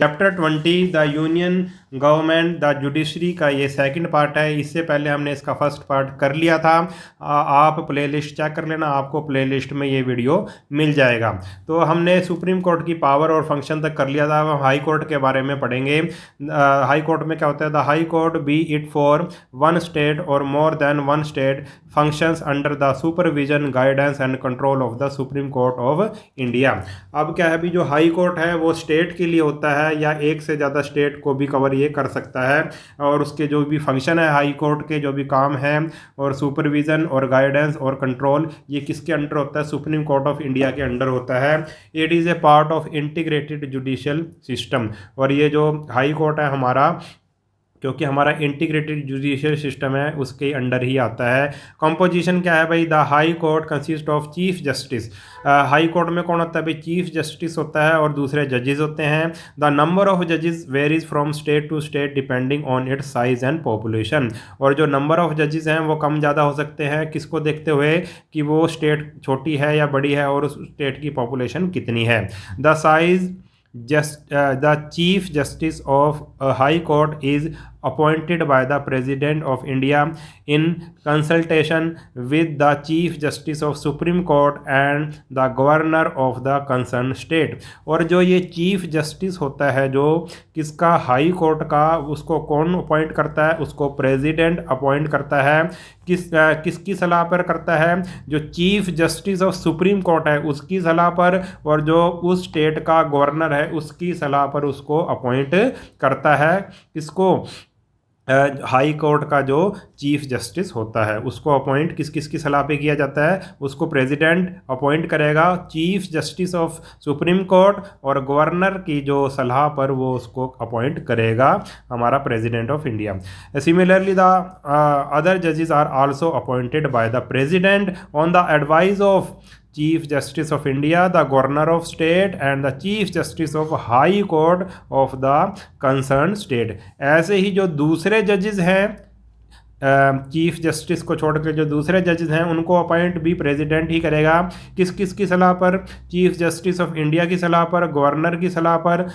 Chapter 20 the union government the judiciary का ये second part है। इससे पहले हमने इसका फर्स्ट पार्ट कर लिया था। आप प्लेलिस्ट चेक कर लेना, आपको प्लेलिस्ट में ये वीडियो मिल जाएगा। तो हमने सुप्रीम कोर्ट की पावर और फंक्शन तक कर लिया था। अब हम हाई कोर्ट के बारे में पढ़ेंगे। हाई कोर्ट में क्या होता है? The high court be it for one state और more than one state functions under the supervision guidance and control of the supreme court of India. अब क्या है, अभी जो हाई कोर्ट है वो स्टेट के लिए होता है या एक से ज़्यादा स्टेट को भी कवर ये कर सकता है। और उसके जो भी फंक्शन है हाई कोर्ट के, जो भी काम है और सुपरविज़न और गाइडेंस और कंट्रोल, ये किसके अंडर होता है? सुप्रीम कोर्ट ऑफ इंडिया के अंडर होता है। It is a part of integrated judicial system. और ये जो हाई कोर्ट है हमारा, क्योंकि हमारा इंटीग्रेटेड जुडिशियल सिस्टम है, उसके अंडर ही आता है। कंपोजिशन क्या है भाई? The high court consist of chief justice. High court में कौन होता है भाई? चीफ जस्टिस होता है और दूसरे जजेस होते हैं। द नंबर ऑफ जजेस varies from state to state depending on its size and population. और जो नंबर ऑफ जजेस हैं वो कम ज़्यादा हो सकते हैं, किसको देखते हुए? कि वो स्टेट छोटी है या बड़ी है और उस स्टेट की पॉपुलेशन कितनी है। The size the chief justice of a high court is appointed by the president of India in consultation with the chief justice of supreme court and the governor of the concerned state। और जो ये chief justice होता है जो किसका? High court का, उसको कौन अपॉइंट करता है? उसको प्रेसिडेंट अपॉइंट करता है। किसकी सलाह पर करता है? जो chief justice of supreme court है उसकी सलाह पर, और जो उस स्टेट का गवर्नर है उसकी सलाह पर उसको अपॉइंट करता है। किसको? हाई कोर्ट का जो चीफ जस्टिस होता है उसको अपॉइंट किस की सलाह पे किया जाता है? उसको प्रेसिडेंट अपॉइंट करेगा, chief justice of supreme court, और गवर्नर की जो सलाह पर वो उसको अपॉइंट करेगा हमारा president of India. Similarly the other जजेस are also appointed by the president on the advice of chief justice of India, the governor of state and the chief justice of high court of the concern state. ऐसे ही जो दूसरे जजेस हैं, chief justice को छोड़ के जो दूसरे जजेस हैं उनको अपॉइंट भी प्रेसिडेंट ही करेगा। किस किस की सलाह पर? चीफ जस्टिस ऑफ इंडिया की सलाह पर, गवर्नर की सलाह पर,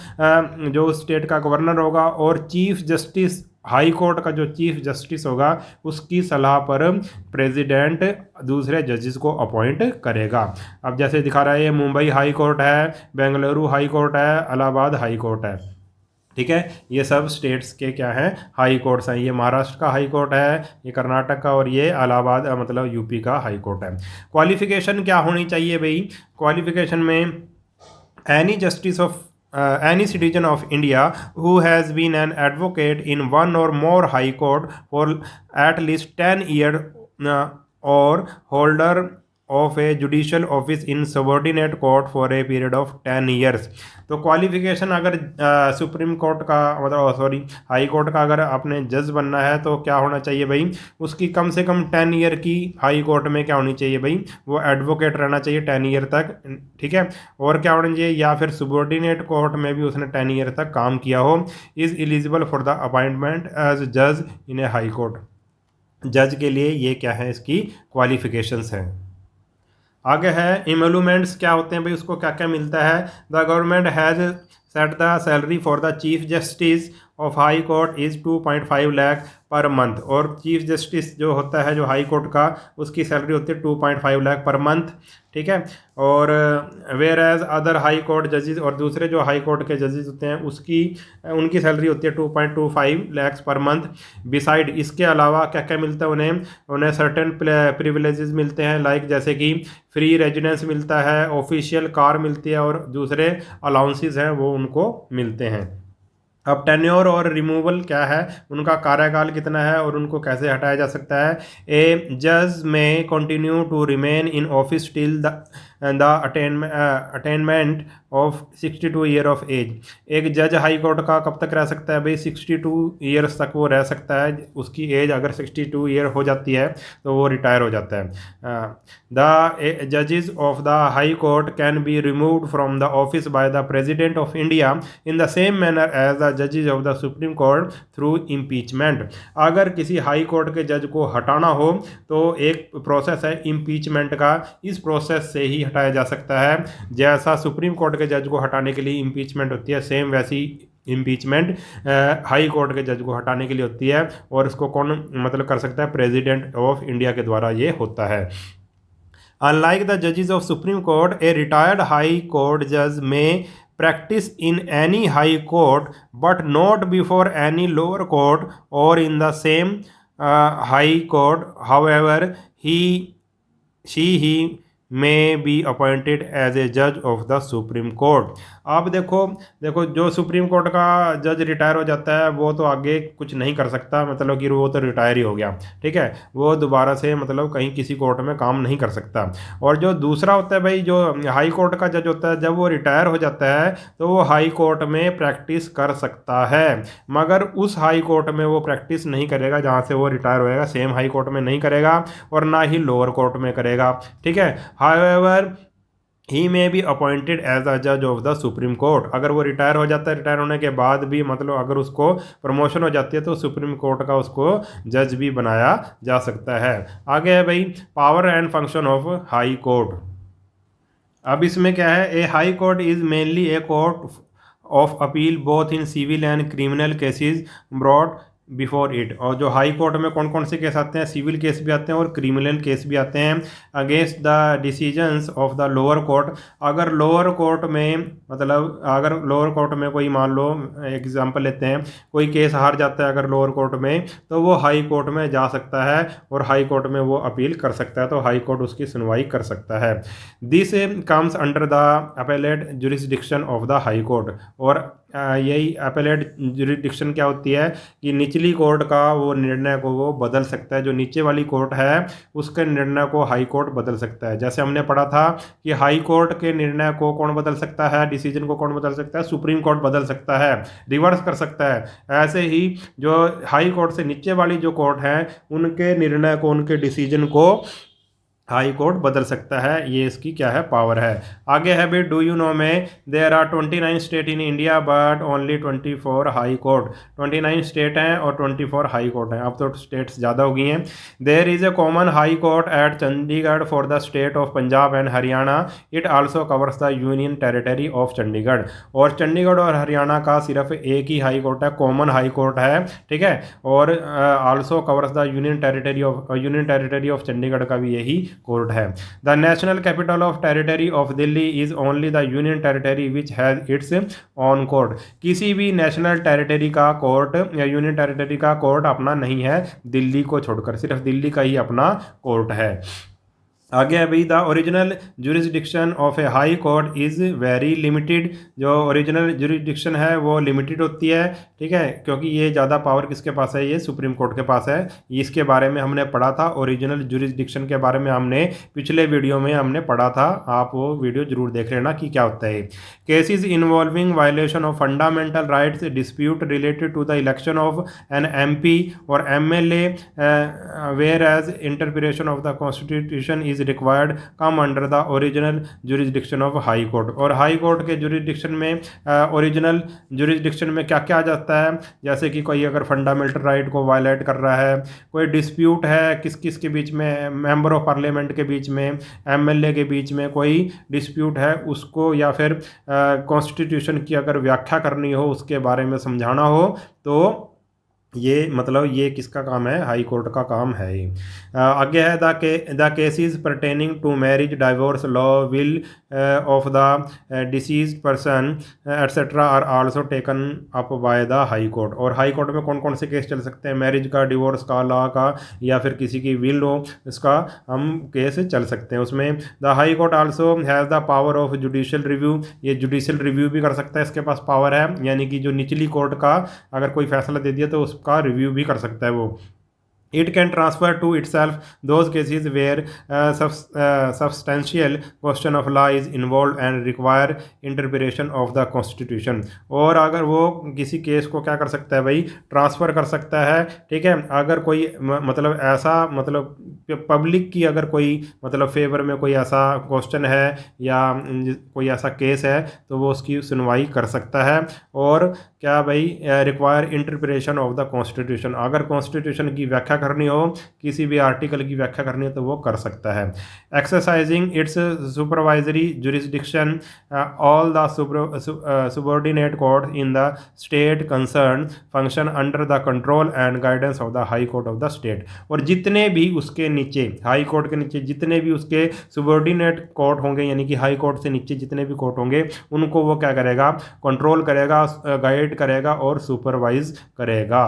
जो स्टेट का गवर्नर होगा, और चीफ जस्टिस हाई कोर्ट का जो चीफ जस्टिस होगा उसकी सलाह पर प्रेसिडेंट दूसरे जजेस को अपॉइंट करेगा। अब जैसे दिखा रहा है, ये मुंबई हाई कोर्ट है, बेंगलुरु हाई कोर्ट है, इलाहाबाद हाई कोर्ट है। ठीक है, ये सब स्टेट्स के क्या हैं? हाई कोर्ट्स हैं। ये महाराष्ट्र का हाई कोर्ट है, ये कर्नाटक का, और ये इलाहाबाद मतलब यूपी का हाई कोर्ट है। क्वालिफिकेशन क्या होनी चाहिए भाई? क्वालिफिकेशन में any justice of any citizen of India who has been an advocate in one or more high court for at least 10 years or holder of a judicial office in subordinate court for a period of 10 years। तो qualification अगर supreme court का मतलब sorry high court का अगर आपने जज बनना है तो क्या होना चाहिए भाई? उसकी कम से कम 10 ईयर की हाई कोर्ट में क्या होनी चाहिए भाई? वो एडवोकेट रहना चाहिए 10 ईयर तक। ठीक है, और क्या होना चाहिए? या फिर सुबॉर्डिनेट कोर्ट में भी उसने 10 ईयर तक काम किया हो। Is eligible for the appointment as जज इन ए हाई कोर्ट। जज के लिए ये क्या है? इसकी क्वालिफिकेशंस हैं। आगे है इमोलूमेंट्स क्या होते हैं भाई? उसको क्या क्या मिलता है? The government has set the salary for the chief justice of high court is 2.5 lakh per month. और चीफ जस्टिस जो होता है जो हाई कोर्ट का, उसकी सैलरी होती है 2.5 लाख पर मंथ। ठीक है, और whereas other high court जजेस, और दूसरे जो हाई कोर्ट के जजेस होते हैं उनकी सैलरी होती है 2.25 लाख पर मंथ। बिसाइड इसके अलावा क्या क्या मिलता है उन्हें सर्टेन प्रिविलेजेस मिलते हैं, लाइक जैसे कि फ्री रेजिडेंस मिलता है, ऑफिशियल कार मिलती है, और दूसरे अलाउंसेस हैं वो उनको मिलते हैं। अब टेन्योर और रिमूवल क्या है? उनका कार्यकाल कितना है और उनको कैसे हटाया जा सकता है? ए जज may continue to remain in office till the attainment of 62 year of age. एक जज हाई कोर्ट का कब तक रह सकता है भाई? 62 ईयर्स तक वो रह सकता है। उसकी एज अगर 62 ईयर हो जाती है तो वो रिटायर हो जाता है। द जजेस of the high court can be removed from the office by the president of India in the same manner as the जजेस of the supreme court through impeachment. अगर किसी हाई कोर्ट के जज को हटाना हो तो एक प्रोसेस है इम्पीचमेंट का। इस प्रोसेस से ही हटाया जा सकता है। जैसा सुप्रीम कोर्ट के जज को हटाने के लिए इम्पीचमेंट होती है, सेम वैसी इम्पीचमेंट हाई कोर्ट के जज को हटाने के लिए होती है। और इसको कौन मतलब कर सकता है? प्रेसिडेंट ऑफ इंडिया के द्वारा ये होता है। अनलाइक द जजेस of supreme court, a retired high court जज में practice in any high court but not before any lower court or in the same high court. However, he may be appointed as a judge of the Supreme Court. अब देखो जो supreme court का जज retire हो जाता है वो तो आगे कुछ नहीं कर सकता, मतलब कि वो तो रिटायर ही हो गया, ठीक है। वो दोबारा से मतलब कहीं किसी कोर्ट में काम नहीं कर सकता। और जो दूसरा होता है भाई, जो हाई कोर्ट का जज होता है, जब वो रिटायर हो जाता है तो वो हाई कोर्ट में प्रैक्टिस कर सकता है, मगर उस हाई कोर्ट में वो प्रैक्टिस नहीं करेगा जहाँ से वो रिटायर होएगा, सेम हाई कोर्ट में नहीं करेगा और ना ही लोअर कोर्ट में करेगा, ठीक है। हाउएवर ही में बी अपॉइंटेड एज अ जज ऑफ द सुप्रीम कोर्ट। अगर वो रिटायर हो जाता है, रिटायर होने के बाद भी मतलब अगर उसको प्रमोशन हो जाती है तो सुप्रीम कोर्ट का उसको जज भी बनाया जा सकता है। आगे है भाई power and function of high court. अब इसमें क्या है? A high court is mainly a court of appeal both in civil and criminal cases broad before it. और जो हाई कोर्ट में कौन कौन से केस आते हैं? सिविल केस भी आते हैं और क्रिमिनल केस भी आते हैं against the decisions of the lower court. अगर लोअर कोर्ट में मतलब अगर लोअर कोर्ट में कोई मान लो एग्जांपल लेते हैं, कोई केस हार जाता है अगर लोअर कोर्ट में, तो वो हाई कोर्ट में जा सकता है और हाई कोर्ट में वो अपील कर सकता है, तो हाई कोर्ट उसकी सुनवाई कर सकता है। This comes under the appellate jurisdiction of the high court. और यही अपेलेट जुरिस्डिक्शन क्या होती है कि निचली कोर्ट का वो निर्णय को वो बदल सकता है, जो नीचे वाली कोर्ट है उसके निर्णय को हाई कोर्ट बदल सकता है। जैसे हमने पढ़ा था कि हाई कोर्ट के निर्णय को कौन बदल सकता है, डिसीजन को कौन बदल सकता है? सुप्रीम कोर्ट बदल सकता है, रिवर्स कर सकता है। ऐसे ही जो हाई कोर्ट से नीचे वाली जो कोर्ट है उनके निर्णय को, उनके डिसीजन को हाई कोर्ट बदल सकता है। ये इसकी क्या है? पावर है। आगे है भाई डू यू नो में there are 29 state in India but only 24 high court. 29 state हैं और 24 हाई कोर्ट हैं, अब तो स्टेट्स ज़्यादा हो गई हैं। There is a common high court at Chandigarh for the state of Punjab and Haryana. It also covers the union territory of Chandigarh. और चंडीगढ़ और हरियाणा का सिर्फ एक ही हाई कोर्ट है, कॉमन हाई कोर्ट है, ठीक है। और also covers the union territory of Chandigarh का भी यही कोर्ट है। The national capital of territory of Delhi is only the union territory which has its on court. किसी भी नेशनल टेरिटरी का कोर्ट या यूनियन टेरिटरी का कोर्ट अपना नहीं है, दिल्ली को छोड़कर सिर्फ दिल्ली का ही अपना कोर्ट है। आगे है भाई the original jurisdiction of A high court is very limited. जो ओरिजिनल जुरिस्डिक्शन है वो लिमिटेड होती है, ठीक है, क्योंकि ये ज़्यादा पावर किसके पास है? ये सुप्रीम कोर्ट के पास है। इसके बारे में हमने पढ़ा था, ओरिजिनल जुरिस्डिक्शन के बारे में हमने पिछले वीडियो में हमने पढ़ा था, आप वो वीडियो जरूर देख लेना कि क्या होता है। Cases involving violation of fundamental rights, dispute related to the election of an MP और MLA whereas interpretation of the constitution is required come under the original jurisdiction of high court. और high court के jurisdiction में original jurisdiction में क्या क्या आ जाता है? जैसे कि कोई अगर फंडामेंटल राइट को वायलेट कर रहा है, कोई डिस्प्यूट है किस किस के बीच में, मेंबर ऑफ पार्लियामेंट के बीच में, MLA के बीच में कोई डिस्प्यूट है उसको, या फिर कॉन्स्टिट्यूशन की अगर व्याख्या करनी हो, उसके बारे में समझाना हो, तो ये मतलब ये किसका काम है? हाई कोर्ट का काम है ये। आगे है the cases pertaining to marriage, divorce, law, will of the deceased person etcetera are also taken up by the high court. और हाई कोर्ट में कौन कौन से केस चल सकते हैं? मैरिज का, डिवोर्स का, लॉ का, या फिर किसी की विल हो, इसका हम केस चल सकते हैं उसमें। The high court also has the power of judicial review. ये जुडिशियल रिव्यू भी कर सकता है, इसके पास पावर है, यानी कि जो निचली कोर्ट का अगर कोई फैसला दे दिया तो उसका रिव्यू भी कर सकता है वो। It can transfer to itself those cases where substantial question of law is involved and require interpretation of the constitution। और अगर वो किसी केस को क्या कर सकता है भाई? ट्रांसफ़र कर सकता है, ठीक है। अगर कोई मतलब ऐसा मतलब पब्लिक की अगर कोई मतलब फेवर में कोई ऐसा क्वेश्चन है या कोई ऐसा केस है तो वो उसकी सुनवाई कर सकता है। और क्या भाई? Require interpretation of the constitution. अगर कॉन्स्टिट्यूशन की व्याख्या करनी हो, किसी भी आर्टिकल की व्याख्या करनी हो तो वो कर सकता है। Exercising it's supervisory jurisdiction all the subordinate court in the state concerned function under the control and guidance of the high court of the state। और जितने भी उसके नीचे, हाई कोर्ट के नीचे जितने भी उसके सुबॉर्डिनेट कोर्ट होंगे, यानी कि हाई कोर्ट से नीचे जितने भी कोर्ट होंगे, उनको वो क्या करेगा, कंट्रोल करेगा, गाइड करेगा और सुपरवाइज करेगा।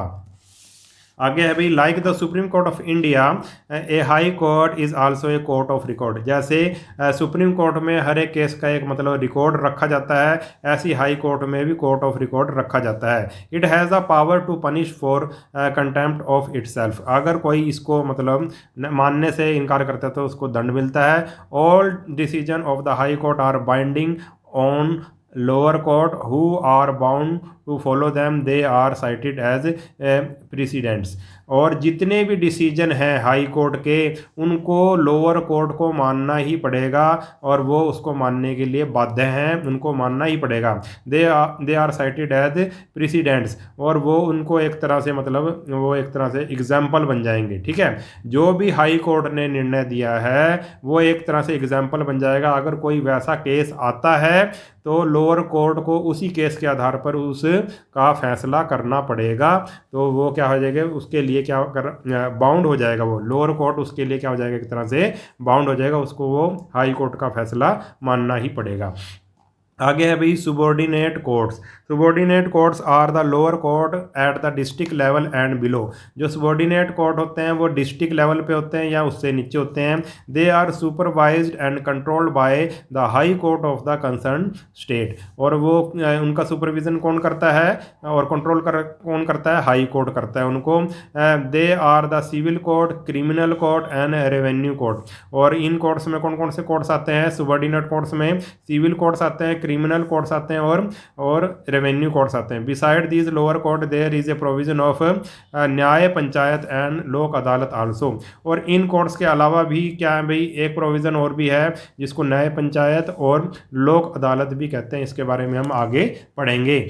आगे है भाई, like the supreme court of India A high court is also a court of record. जैसे सुप्रीम कोर्ट में हर एक केस का एक मतलब रिकॉर्ड रखा जाता है, ऐसी हाई कोर्ट में भी कोर्ट ऑफ रिकॉर्ड रखा जाता है। It has the power to punish for contempt of itself. अगर कोई इसको मतलब मानने से इनकार करता है तो उसको दंड मिलता है। All decision of the high court are binding on lower court who are bound to follow them, they are cited as precedents। और जितने भी डिसीजन हैं हाई कोर्ट के, उनको लोअर कोर्ट को मानना ही पड़ेगा और वो उसको मानने के लिए बाध्य हैं, उनको मानना ही पड़ेगा। They are cited as precedents, और वो उनको एक तरह से मतलब वो एक तरह से एग्जाम्पल बन जाएंगे। ठीक है, जो भी हाई कोर्ट ने निर्णय दिया है वो एक तरह से एग्जाम्पल बन जाएगा। अगर कोई वैसा केस आता है तो लोअर कोर्ट को उसी केस के आधार पर उसका फैसला करना पड़ेगा। तो वो क्या हो जाएगा, उसके लिए क्या कर बाउंड हो जाएगा, वो लोअर कोर्ट उसके लिए क्या हो जाएगा, एक तरह से बाउंड हो जाएगा, उसको वो हाई कोर्ट का फैसला मानना ही पड़ेगा। आगे है भाई subordinate courts. Subordinate courts are the lower court at the district level and below. जो सुबॉर्डिनेट कोर्ट होते हैं वो डिस्ट्रिक्ट लेवल पे होते हैं या उससे नीचे होते हैं। They are supervised and controlled by the high court of the concern state. और वो उनका सुपरविजन कौन करता है और कंट्रोल कौन करता है, हाई कोर्ट करता है उनको। They are the civil court, criminal court and revenue court. और इन कोर्ट्स में कौन कौन से कोर्ट्स आते हैं, सुबॉर्डिनेट कोर्ट्स में सिविल कोर्ट्स आते हैं, क्रिमिनल कोर्ट्स आते हैं और रेवेन्यू कोर्ट्स आते हैं। Beside these lower court there is a provision of Nyaya Panchayat and लोक अदालत आल्सो। और इन कोर्ट्स के अलावा भी क्या है भाई, एक प्रोविजन और भी है जिसको न्याय पंचायत और लोक अदालत भी कहते हैं। इसके बारे में हम आगे पढ़ेंगे।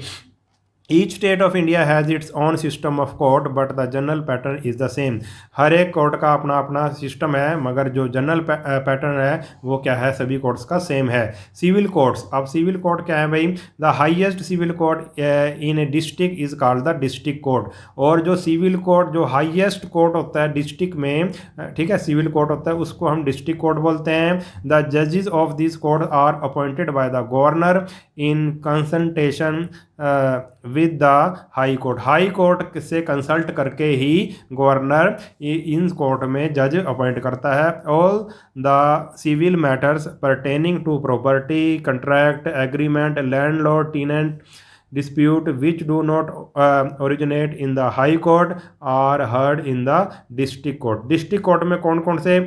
Each state of India has its own system of court but the general pattern is the same. हर एक कोर्ट का अपना अपना सिस्टम है, मगर जो जनरल पैटर्न है वो क्या है, सभी कोर्ट्स का सेम है। सिविल कोर्ट्स, अब सिविल कोर्ट क्या है भाई, the highest civil court in a district is called the district court. और जो सिविल कोर्ट जो हाईएस्ट कोर्ट होता है डिस्ट्रिक्ट में, ठीक है, सिविल कोर्ट होता है, उसको हम डिस्ट्रिक्ट कोर्ट बोलते हैं। द जजेस of this court are appointed by the governor in consultation with the high court. High court से कंसल्ट करके ही गवर्नर इन कोर्ट में जज अपॉइंट करता है। All the civil matters pertaining to property, contract, agreement, landlord tenant dispute which do not originate in the high court are heard in the district court। district court में कौन कौन से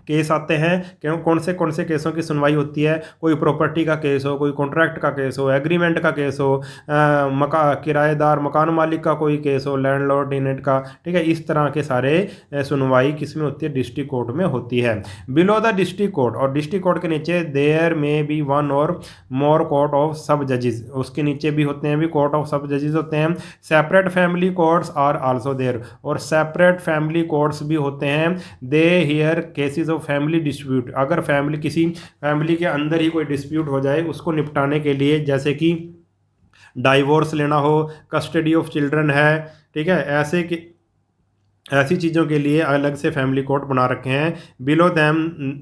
case आते हैं, क्यों कौन से केसों की सुनवाई होती है, कोई प्रॉपर्टी का केस हो, कोई कॉन्ट्रैक्ट का केस हो, एग्रीमेंट का केस हो, किराएदार मकान मालिक का कोई केस हो, लैंडलॉर्ड टेनेंट का, ठीक है, इस तरह के सारे सुनवाई किस में होती है, डिस्ट्रिक्ट कोर्ट में होती है। बिलो द डिस्ट्रिक्ट कोर्ट, और डिस्ट्रिक्ट कोर्ट के नीचे देयर में बी वन और मोर कोर्ट ऑफ सब जजेस, उसके नीचे भी होते हैं भी कोर्ट ऑफ सब जजेस होते हैं। Separate family courts are also there, और सेपरेट फैमिली कोर्ट्स भी होते हैं। They hear cases family dispute, अगर किसी फैमिली के अंदर ही कोई डिस्प्यूट हो जाए उसको निपटाने के लिए, जैसे कि डाइवोर्स लेना हो, कस्टडी ऑफ चिल्ड्रन है, ठीक है, ऐसी चीज़ों के लिए अलग से फैमिली कोर्ट बना रखे हैं। Below them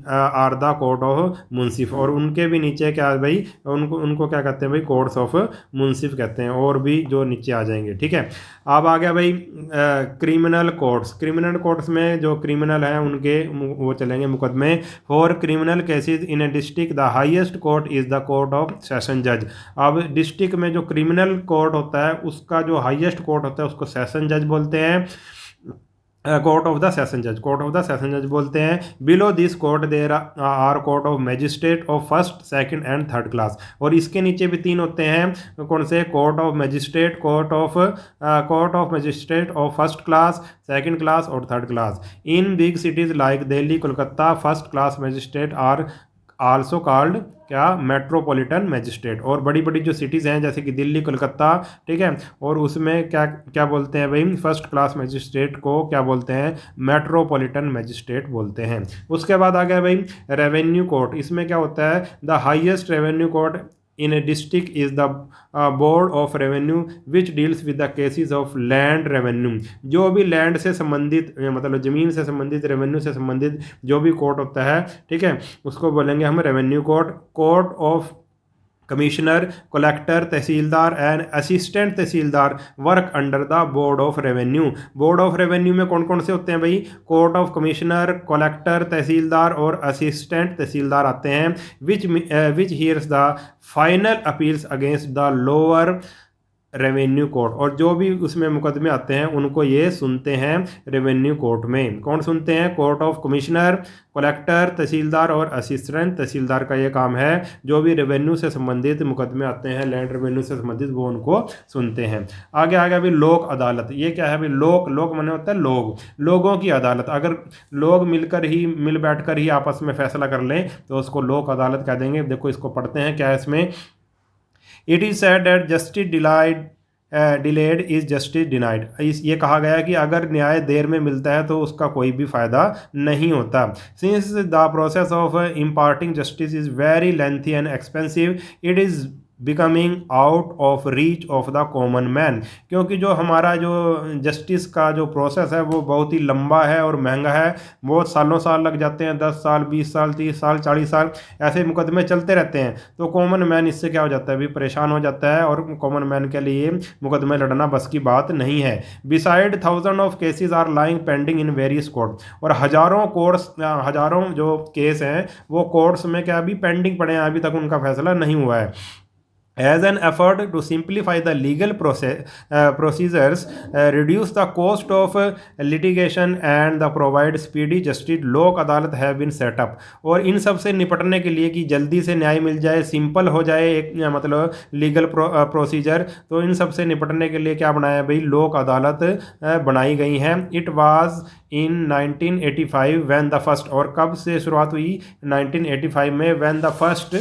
are the court of munsif, और उनके भी नीचे क्या है भाई, उनको क्या कहते हैं भाई, कोर्ट्स ऑफ मुंसिफ कहते हैं, और भी जो नीचे आ जाएंगे। ठीक है, अब आ गया भाई क्रिमिनल कोर्ट्स। क्रिमिनल कोर्ट्स में जो क्रिमिनल हैं उनके वो चलेंगे मुकदमे। For criminal cases in a district the highest court is the court of session जज। अब डिस्ट्रिक्ट में जो क्रिमिनल कोर्ट होता है उसका जो हाईएस्ट कोर्ट होता है उसको सेशन जज बोलते हैं, कोर्ट ऑफ द सेशन जज बोलते हैं। Below this court there are court of magistrate of first, second and third class, और इसके नीचे भी तीन होते हैं, कौन से, court of magistrate, court of magistrate of first class, second class और third class. In big cities like Delhi, Kolkata, first class magistrate also called क्या मेट्रोपॉलिटन मैजिस्ट्रेट। और बड़ी बड़ी जो सिटीज़ हैं जैसे कि दिल्ली, कोलकाता, ठीक है, और उसमें क्या क्या बोलते हैं भाई, फर्स्ट क्लास मैजिस्ट्रेट को क्या बोलते हैं, मेट्रोपॉलिटन मैजिस्ट्रेट बोलते हैं। उसके बाद आ गया भाई रेवेन्यू कोर्ट। इसमें क्या होता है, the highest revenue court in a district is the board of revenue which deals with the cases of land revenue. जो भी लैंड से संबंधित मतलब ज़मीन से संबंधित, रेवेन्यू से संबंधित जो भी कोर्ट होता है, ठीक है, उसको बोलेंगे हम revenue court. Court of commissioner, collector, tehsildar and assistant tehsildar work under the board of revenue. Board of revenue में कौन कौन से होते हैं भाई, court of commissioner, collector, tehsildar और असिस्टेंट तहसीलदार आते हैं। Which hears the final appeals against the lower revenue court. और जो भी उसमें मुकदमे आते हैं उनको ये सुनते हैं रेवेन्यू कोर्ट में। कौन सुनते हैं, court of commissioner, collector, tehsildar और असिस्टेंट तहसीलदार का ये काम है। जो भी रेवेन्यू से संबंधित मुकदमे आते हैं, लैंड रेवेन्यू से संबंधित, वो उनको सुनते हैं। आगे आ गया भाई लोक अदालत। ये क्या है भाई, लोक, लोक माने होता है लोग, लोगों की अदालत। अगर लोग मिल बैठ कर ही आपस में फैसला कर लें तो उसको लोक अदालत कह देंगे। देखो इसको पढ़ते हैं क्या है इसमें। It is said that justice delayed is justice denied. ये कहा गया है कि अगर न्याय देर में मिलता है तो उसका कोई भी फ़ायदा नहीं होता। Since the process of imparting justice is very lengthy and expensive, it is becoming out of reach of the common man. क्योंकि जो हमारा जो जस्टिस का जो प्रोसेस है वो बहुत ही लंबा है और महंगा है। बहुत सालों साल लग जाते हैं, 10 साल, 20 साल, 30 साल, 40 साल ऐसे मुकदमे चलते रहते हैं। तो कॉमन मैन इससे क्या हो जाता है, भी परेशान हो जाता है और कॉमन मैन के लिए मुकदमे लड़ना बस की बात नहीं है। Beside thousand of cases are lying pending in various court. और हजारों जो केस हैं वो कोर्ट्स में क्या अभी पेंडिंग पड़े हैं, अभी तक उनका फैसला नहीं हुआ है। As an effort to simplify the legal procedures, reduce the cost of litigation and the provide speedy justice, लोक अदालत have been set up। और इन सब से निपटने के लिए कि जल्दी से न्याय मिल जाए, सिंपल हो जाए एक मतलब लीगल प्रोसीजर, तो इन सब से निपटने के लिए क्या बनाया भाई, लोक अदालत बनाई गई हैं। It was in 1985 when the first, और कब से शुरुआत हुई, 1985 में, व्हेन द फर्स्ट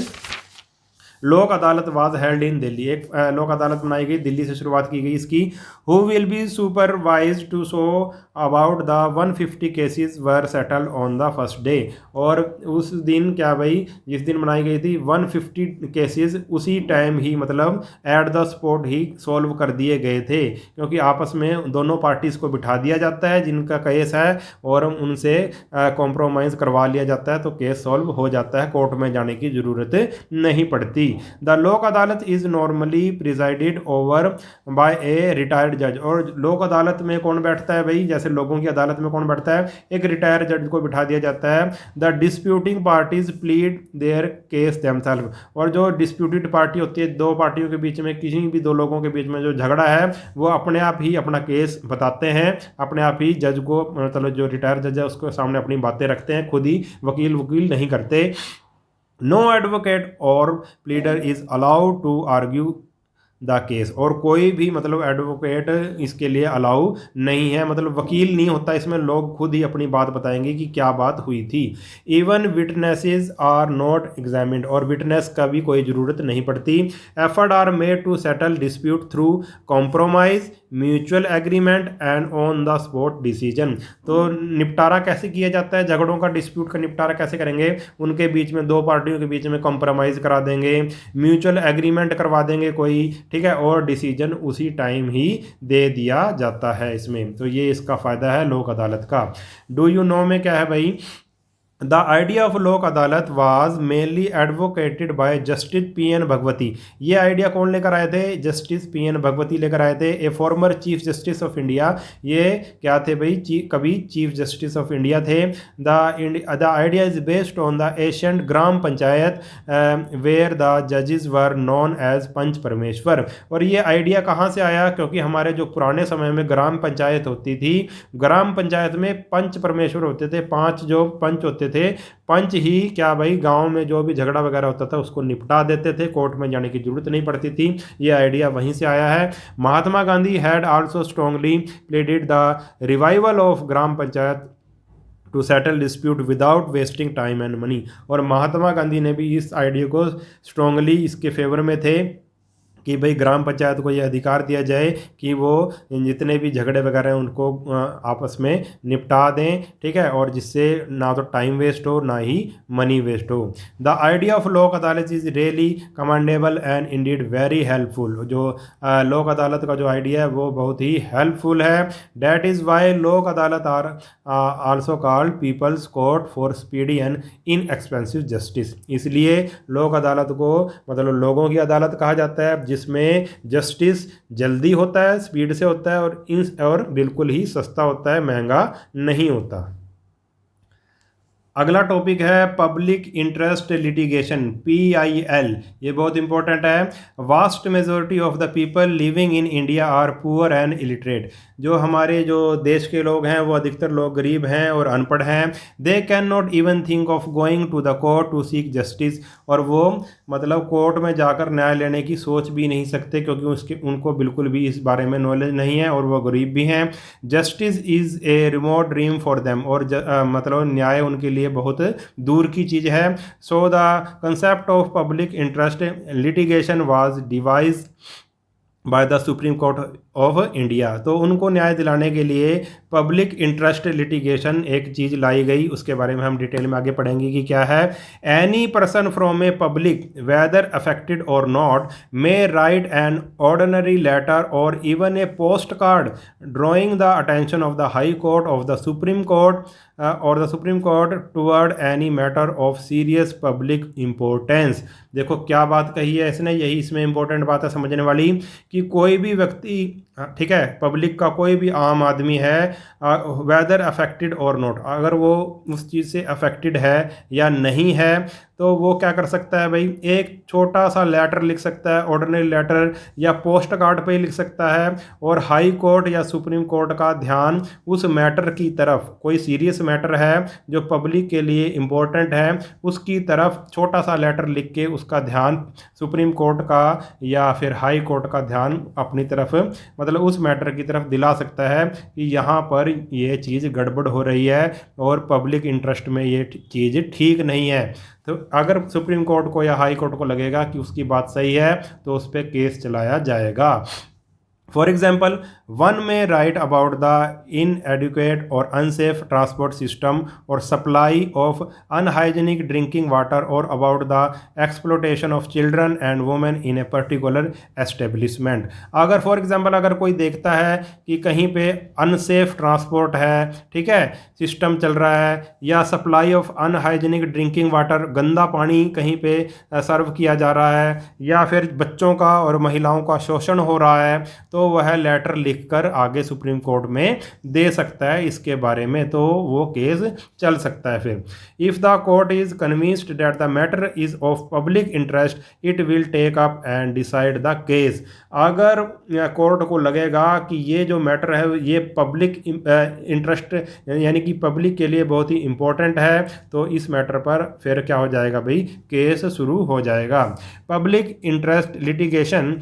लोक अदालत वाज हेल्ड इन दिल्ली। एक लोक अदालत बनाई गई, दिल्ली से शुरुआत की गई इसकी। Who will be supervise to show about the 150 cases were settle on the first day. और उस दिन क्या भाई, जिस दिन बनाई गई थी, 150 केसेस उसी टाइम ही मतलब at the spot he solve कर दिए गए थे। क्योंकि आपस में दोनों पार्टीज़ को बिठा दिया जाता है जिनका केस है और उनसे कॉम्प्रोमाइज़ करवा लिया जाता है, तो केस सॉल्व हो जाता है, कोर्ट में जाने की ज़रूरत नहीं पड़ती। द लोक अदालत is normally presided over by a retired जज। और लोक अदालत में कौन बैठता है भाई, जैसे लोगों की अदालत में कौन बैठता है, एक रिटायर्ड जज को बिठा दिया जाता है। The disputing parties plead their case themselves. और जो डिस्प्यूटेड पार्टी होती है, दो पार्टियों के बीच में, किसी भी दो लोगों के बीच में जो झगड़ा है, वो अपने आप ही अपना केस बताते हैं, अपने आप ही जज को, मतलब जो रिटायर्ड जज है उसको सामने अपनी बातें रखते हैं, खुद ही वकील नहीं करते। नो एडवोकेट और pleader is allowed to argue the case. और कोई भी मतलब एडवोकेट इसके लिए अलाउ नहीं है, मतलब वकील नहीं होता इसमें, लोग खुद ही अपनी बात बताएंगे कि क्या बात हुई थी। Even witnesses are not examined. और विटनेस का भी कोई ज़रूरत नहीं पड़ती। Effort are made to settle dispute through compromise, mutual agreement and on the spot decision. तो निपटारा कैसे किया जाता है, झगड़ों का, डिस्प्यूट का निपटारा कैसे करेंगे, उनके बीच में, दो पार्टियों के बीच में कॉम्प्रोमाइज़ करा देंगे, म्यूचुअल एग्रीमेंट करवा देंगे कोई, ठीक है, और डिसीजन उसी टाइम ही दे दिया जाता है इसमें। तो ये इसका फ़ायदा है लोक अदालत का। डू यू नो में क्या है भाई, द आइडिया ऑफ लोक अदालत was mainly advocated bye justice PN Bhagwati. ये आइडिया कौन लेकर आए थे, जस्टिस PN भगवती लेकर आए थे, a former chief justice of India. ये क्या थे भाई, कभी चीफ जस्टिस ऑफ इंडिया थे। The idea is based on the ancient gram panchayat where the जजेस वर नॉन एज पंच परमेश्वर। और ये आइडिया कहाँ से आया, क्योंकि हमारे जो पुराने समय में ग्राम पंचायत होती थी, ग्राम पंचायत में पंच परमेश्वर होते थे, 5 जो पंच होते थे, पंच ही क्या भाई गांव में जो भी झगड़ा वगैरह होता था उसको निपटा देते थे, कोर्ट में जाने की जरूरत नहीं पड़ती थी। ये आइडिया वहीं से आया है। Mahatma Gandhi had also strongly pleaded the revival of gram panchayat to settle dispute without wasting time and money. और महात्मा गांधी ने भी इस आइडिया को स्ट्रांगली इसके फेवर में थे कि भाई ग्राम पंचायत को ये अधिकार दिया जाए कि वो जितने भी झगड़े वगैरह हैं उनको आपस में निपटा दें, ठीक है, और जिससे ना तो टाइम वेस्ट हो ना ही मनी वेस्ट हो। The idea of Lok Adalat is really commendable and indeed very helpful. जो लोक अदालत का जो आइडिया है वो बहुत ही हेल्पफुल है। That is why Lok Adalat are also called people's court for speedy and inexpensive justice. इसलिए लोक अदालत को मतलब लोगों की अदालत कहा जाता है, जिसमें जस्टिस जल्दी होता है, स्पीड से होता है और बिल्कुल ही सस्ता होता है, महंगा नहीं होता। अगला टॉपिक है पब्लिक इंटरेस्ट लिटिगेशन, PIL। ये बहुत इंपॉर्टेंट है। Vast majority of the people living in India are poor and illiterate. जो हमारे जो देश के लोग हैं वो अधिकतर लोग गरीब हैं और अनपढ़ हैं। They can not even think of going to the court to seek justice. और वो मतलब कोर्ट में जाकर न्याय लेने की सोच भी नहीं सकते, क्योंकि उनको बिल्कुल भी इस बारे में नॉलेज नहीं है और वो गरीब भी हैं। Justice is a remote dream for them. और मतलब न्याय उनके लिए बहुत दूर की चीज़ है। So the concept of public interest litigation was devised by the supreme court of India. तो उनको न्याय दिलाने के लिए पब्लिक इंटरेस्ट लिटिगेशन एक चीज़ लाई गई, उसके बारे में हम डिटेल में आगे पढ़ेंगे कि क्या है। Any person from a public whether affected or not may write an ordinary letter or even a post card drawing the attention of the high court of the supreme court or the supreme court toward any matter of serious public importance. देखो क्या बात कही है इसने, यही इसमें important बात है समझने वाली, कि कोई भी व्यक्ति, ठीक है, पब्लिक का कोई भी आम आदमी है, वेदर अफेक्टेड और नॉट, अगर वो उस चीज़ से अफेक्टेड है या नहीं है, तो वो क्या कर सकता है भाई, एक छोटा सा लेटर लिख सकता है, ऑर्डिनरी लेटर या पोस्ट कार्ड पे ही लिख सकता है, और हाई कोर्ट या सुप्रीम कोर्ट का ध्यान उस मैटर की तरफ, कोई सीरियस मैटर है जो पब्लिक के लिए इम्पोर्टेंट है, उसकी तरफ छोटा सा लेटर लिख के उसका ध्यान सुप्रीम कोर्ट का या फिर हाई कोर्ट का ध्यान अपनी तरफ, मतलब उस मैटर की तरफ दिला सकता है कि यहाँ पर ये चीज़ गड़बड़ हो रही है और पब्लिक इंटरेस्ट में ये चीज़ ठीक नहीं है। तो अगर सुप्रीम कोर्ट को या हाई कोर्ट को लगेगा कि उसकी बात सही है तो उस पर केस चलाया जाएगा। For example, one may write about the inadequate और अनसेफ ट्रांसपोर्ट सिस्टम और supply of unhygienic drinking water और about the exploitation of children and women in a particular establishment. अगर फॉर एग्जाम्पल अगर कोई देखता है कि कहीं पे अनसेफ ट्रांसपोर्ट है, ठीक है, सिस्टम चल रहा है, या supply of unhygienic drinking water, गंदा पानी कहीं पे सर्व किया जा रहा है, या फिर बच्चों का और महिलाओं का शोषण हो रहा है, तो वह लेटर लिखकर आगे सुप्रीम कोर्ट में दे सकता है इसके बारे में, तो वो केस चल सकता है। फिर if the court is convinced that the matter is of public interest it will take up and decide the case. अगर कोर्ट को लगेगा कि ये जो मैटर है ये पब्लिक इंटरेस्ट यानी कि पब्लिक के लिए बहुत ही इंपॉर्टेंट है, तो इस मैटर पर फिर क्या हो जाएगा भाई, केस शुरू हो जाएगा। Public interest litigation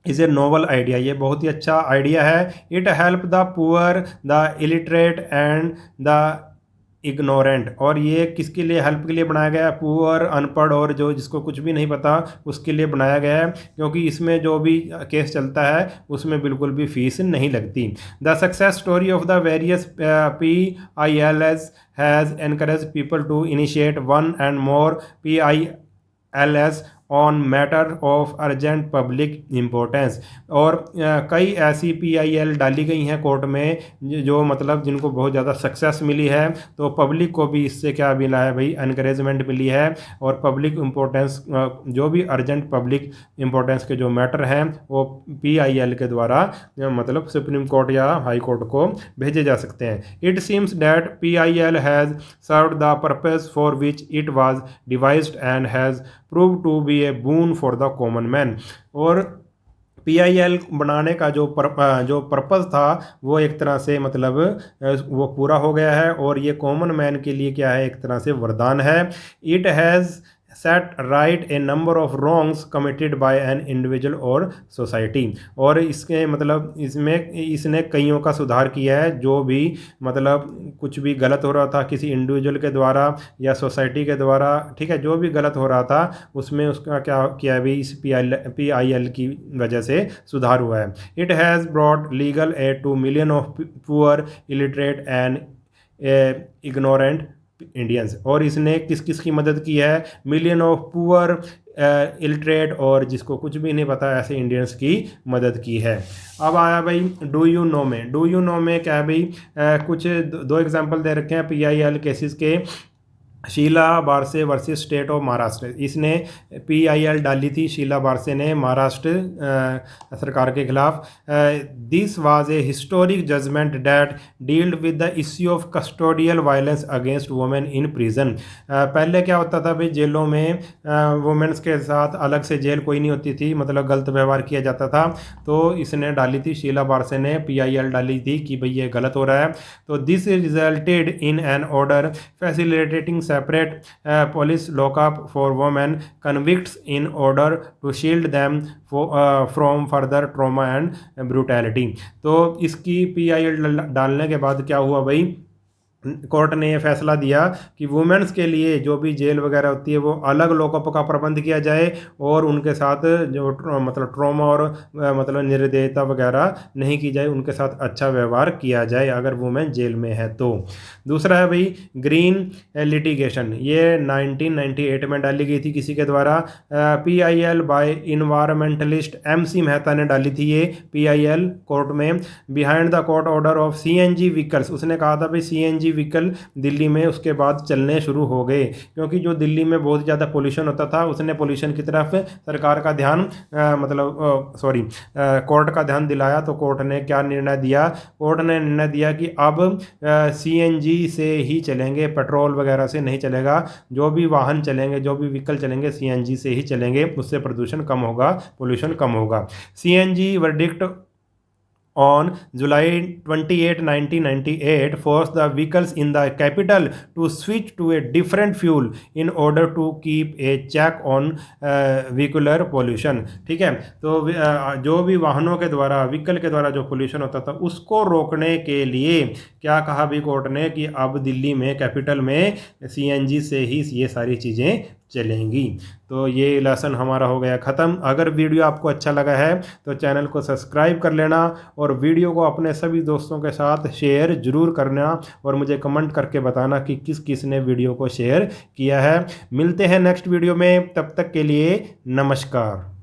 is a novel idea. ये बहुत ही अच्छा आइडिया है। It help the poor, the illiterate and the ignorant. और ये किसके लिए, हेल्प के लिए बनाया गया है, पुअर, अनपढ़ और जो जिसको कुछ भी नहीं पता उसके लिए बनाया गया है, क्योंकि इसमें जो भी केस चलता है उसमें बिल्कुल भी फीस नहीं लगती। The success story of the various PILs has encourage people to initiate one and more PILs on matter of urgent public importance. और कई ऐसी PIL डाली गई हैं कोर्ट में जो मतलब जिनको बहुत ज़्यादा सक्सेस मिली है, तो पब्लिक को भी इससे क्या मिला है भाई, एनकरेजमेंट मिली है, और पब्लिक इम्पोर्टेंस जो भी अर्जेंट पब्लिक इम्पोर्टेंस के जो मैटर हैं वो PIL के द्वारा मतलब सुप्रीम कोर्ट या हाई कोर्ट को भेजे जा सकते हैं। It seems that PIL has served the purpose for which it was devised and has prove to be a boon for the common man. और PIL बनाने का जो पर्पज़ था वो एक तरह से मतलब वो पूरा हो गया है, और ये कॉमन मैन के लिए क्या है, एक तरह से वरदान है। It has set right A number of wrongs committed by an individual और सोसाइटी। और इसके मतलब इसमें इसने कईयों का सुधार किया है, जो भी मतलब कुछ भी गलत हो रहा था किसी इंडिविजुअल के द्वारा या सोसाइटी के द्वारा, ठीक है, जो भी गलत हो रहा था उसमें उसका क्या किया है भी इस PIL की वजह से सुधार हुआ है। It has brought legal aid two million of poor, illiterate and ignorant Indians. और इसने किस किस की मदद की है? मिलियन ऑफ पुअर, इलिटरेट और जिसको कुछ भी नहीं पता ऐसे इंडियंस की मदद की है। अब आया भाई डू यू नो में। डू यू नो में क्या है भाई, कुछ दो एग्जांपल दे रखे हैं PIL केसेस के। शीला बारसे वर्सेस स्टेट ऑफ महाराष्ट्र। इसने PIL डाली थी शीला बारसे ने महाराष्ट्र सरकार के खिलाफ। This was a historic judgment that dealt with the issue of custodial violence against women in prison. पहले क्या होता था भाई, जेलों में वुमेन्स के साथ अलग से जेल कोई नहीं होती थी, मतलब गलत व्यवहार किया जाता था। तो इसने डाली थी, शीला बारसे ने PIL डाली थी कि भाई ये गलत हो रहा है। तो this resulted in an order facilitating separate police lockup for women convicts in order to shield them from further trauma and brutality। तो इसकी PIL डालने के बाद क्या हुआ भाई, कोर्ट ने ये फैसला दिया कि वुमेन्स के लिए जो भी जेल वगैरह होती है वो अलग लॉकअप का प्रबंध किया जाए और उनके साथ जो मतलब ट्रॉमा और मतलब निर्दयता वगैरह नहीं की जाए, उनके साथ अच्छा व्यवहार किया जाए अगर वुमेन जेल में है तो। दूसरा है भाई ग्रीन लिटिगेशन। ये 1998 में डाली गई थी किसी के द्वारा, PIL by environmentalist MC Mehta ने डाली थी ये PIL कोर्ट में। Behind the court order of CNG vehicles. उसने कहा था भाई CNG व्हीकल दिल्ली में उसके बाद चलने शुरू हो गए, क्योंकि जो दिल्ली में बहुत ज़्यादा पोल्यूशन होता था, उसने पोल्यूशन की तरफ सरकार का ध्यान कोर्ट का ध्यान दिलाया। तो कोर्ट ने क्या निर्णय दिया? कोर्ट ने निर्णय दिया कि अब CNG से ही चलेंगे, पेट्रोल वगैरह से नहीं चलेगा। जो भी वाहन चलेंगे, जो भी व्हीकल चलेंगे CNG से ही चलेंगे, उससे प्रदूषण कम होगा, पोल्यूशन कम होगा। CNG verdict on July 28, 1998 forced the vehicles in the capital to switch to a different fuel in order to keep a check on vehicular pollution। ठीक है, तो जो भी वाहनों के द्वारा, व्हीकल के द्वारा जो पोल्यूशन होता था उसको रोकने के लिए क्या कहा भी कोर्ट ने कि अब दिल्ली में कैपिटल में CNG से ही ये सारी चीज़ें चलेंगी। तो ये लेसन हमारा हो गया ख़त्म। अगर वीडियो आपको अच्छा लगा है तो चैनल को सब्सक्राइब कर लेना और वीडियो को अपने सभी दोस्तों के साथ शेयर ज़रूर करना और मुझे कमेंट करके बताना कि किस किस ने वीडियो को शेयर किया है। मिलते हैं नेक्स्ट वीडियो में, तब तक के लिए नमस्कार।